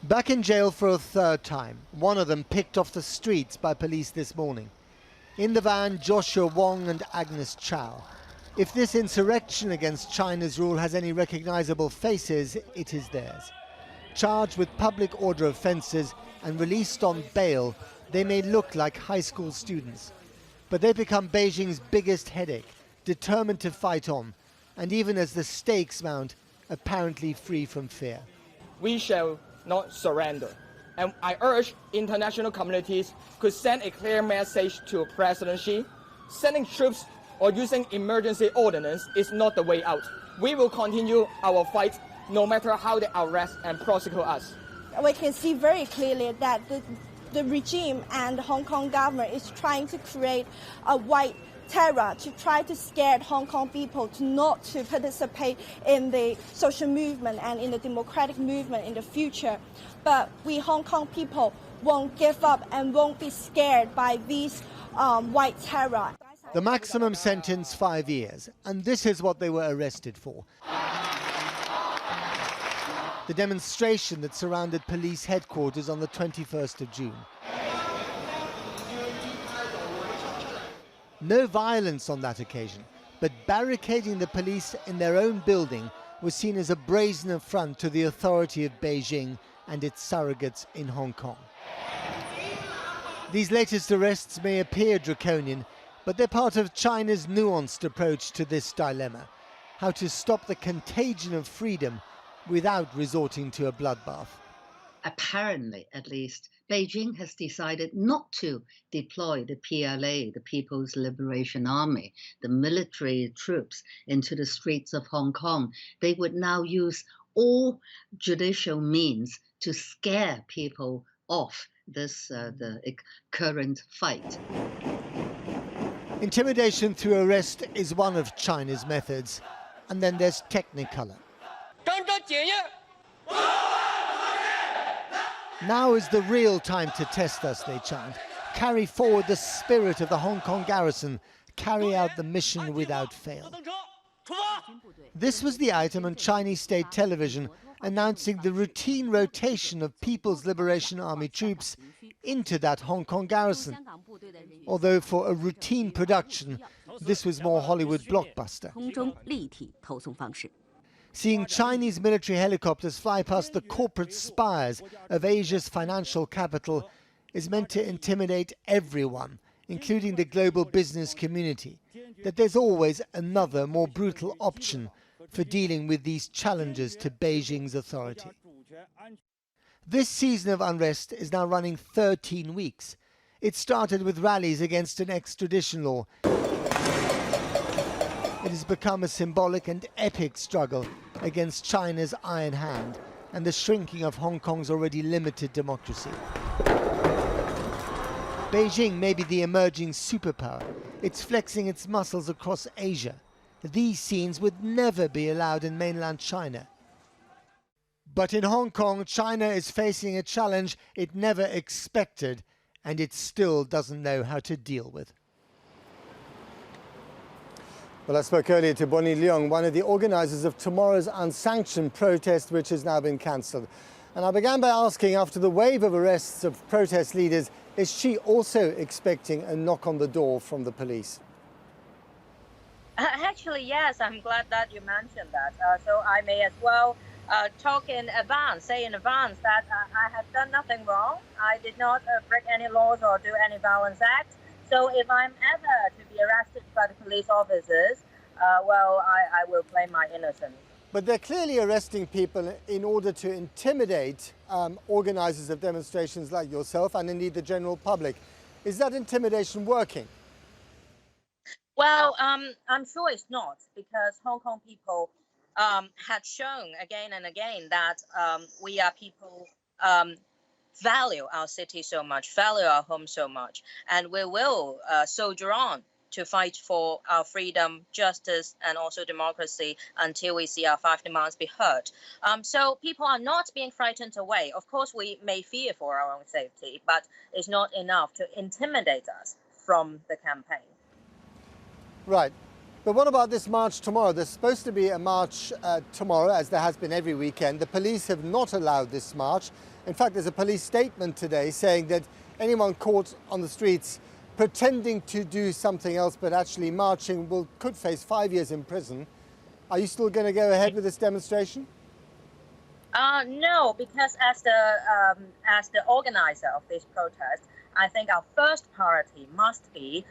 Back in jail for a third time, one of them picked off the streets by police this morning. In the van, Joshua Wong and Agnes Chow. If this insurrection against China's rule has any recognizable faces, it is theirs. Charged with public order offences and released on bail, they may look like high school students. But they become Beijing's biggest headache, determined to fight on, and even as the stakes mount, apparently free from fear. We shall not surrender. And I urge international communities to send a clear message to President Xi. Sending troops or using emergency ordinance is not the way out. We will continue our fight no matter how they arrest and prosecute us. We can see very clearly that the regime and the Hong Kong government is trying to create a white terror to try to scare Hong Kong people to not to participate in the social movement and in the democratic movement in the future. But we Hong Kong people won't give up and won't be scared by these white terror. The maximum sentence 5 years, and this is what they were arrested for. The demonstration that surrounded police headquarters on the 21st of June. No violence on that occasion, but barricading the police in their own building was seen as a brazen affront to the authority of Beijing and its surrogates in Hong Kong. These latest arrests may appear draconian, but they're part of China's nuanced approach to this dilemma: how to stop the contagion of freedom without resorting to a bloodbath. Apparently, at least, Beijing has decided not to deploy the PLA, the People's Liberation Army, the military troops into the streets of Hong Kong. They would now use all judicial means to scare people off the current fight. Intimidation through arrest is one of China's methods, and then there's Technicolor. Now is the real time to test us, they chant. Carry forward the spirit of the Hong Kong garrison. Carry out the mission without fail. This was the item on Chinese state television announcing the routine rotation of People's Liberation Army troops into that Hong Kong garrison. Although for a routine production, this was more Hollywood blockbuster. Seeing Chinese military helicopters fly past the corporate spires of Asia's financial capital is meant to intimidate everyone, including the global business community, that there's always another, more brutal option for dealing with these challenges to Beijing's authority. This season of unrest is now running 13 weeks. It started with rallies against an extradition law. It has become a symbolic and epic struggle against China's iron hand and the shrinking of Hong Kong's already limited democracy. Beijing may be the emerging superpower. It's flexing its muscles across Asia. These scenes would never be allowed in mainland China. But in Hong Kong, China is facing a challenge it never expected, and it still doesn't know how to deal with. Well, I spoke earlier to Bonnie Leong, one of the organisers of tomorrow's unsanctioned protest, which has now been cancelled. And I began by asking, after the wave of arrests of protest leaders, is she also expecting a knock on the door from the police? Actually, yes, I'm glad that you mentioned that. So I may as well talk in advance, say in advance that I have done nothing wrong. I did not break any laws or do any violence act. So if I'm ever to be arrested by the police officers, well, I will claim my innocence. But they're clearly arresting people in order to intimidate organisers of demonstrations like yourself and indeed the general public. Is that intimidation working? Well, I'm sure it's not, because Hong Kong people had shown again and again that we are people value our city so much, value our home so much, and we will soldier on to fight for our freedom, justice, and also democracy until we see our 5 demands be heard. So people are not being frightened away. Of course, we may fear for our own safety, but it's not enough to intimidate us from the campaign. Right. But what about this march tomorrow? There's supposed to be a march tomorrow, as there has been every weekend. The police have not allowed this march. In fact, there's a police statement today saying that anyone caught on the streets pretending to do something else but actually marching could face 5 years in prison. Are you still going to go ahead with this demonstration? No, because as the organizer of this protest, I think our first priority must be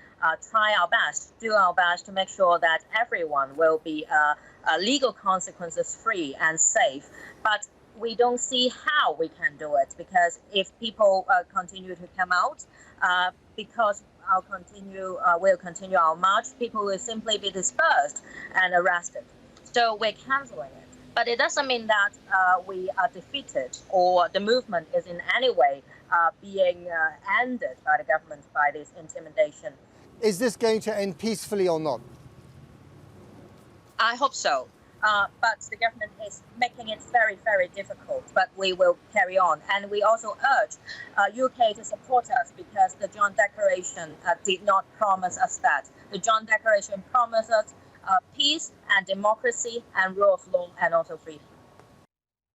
do our best to make sure that everyone will be legal consequences free and safe. But we don't see how we can do it, because if people continue to come out, because we'll continue our march, people will simply be dispersed and arrested. So we're canceling it. But it doesn't mean that we are defeated or the movement is in any way being ended by the government by this intimidation. Is this going to end peacefully or not? I hope so. But the government is making it very, very difficult. But we will carry on. And we also urge UK to support us, because the Joint Declaration did not promise us that. The Joint Declaration promised us peace and democracy and rule of law and also freedom.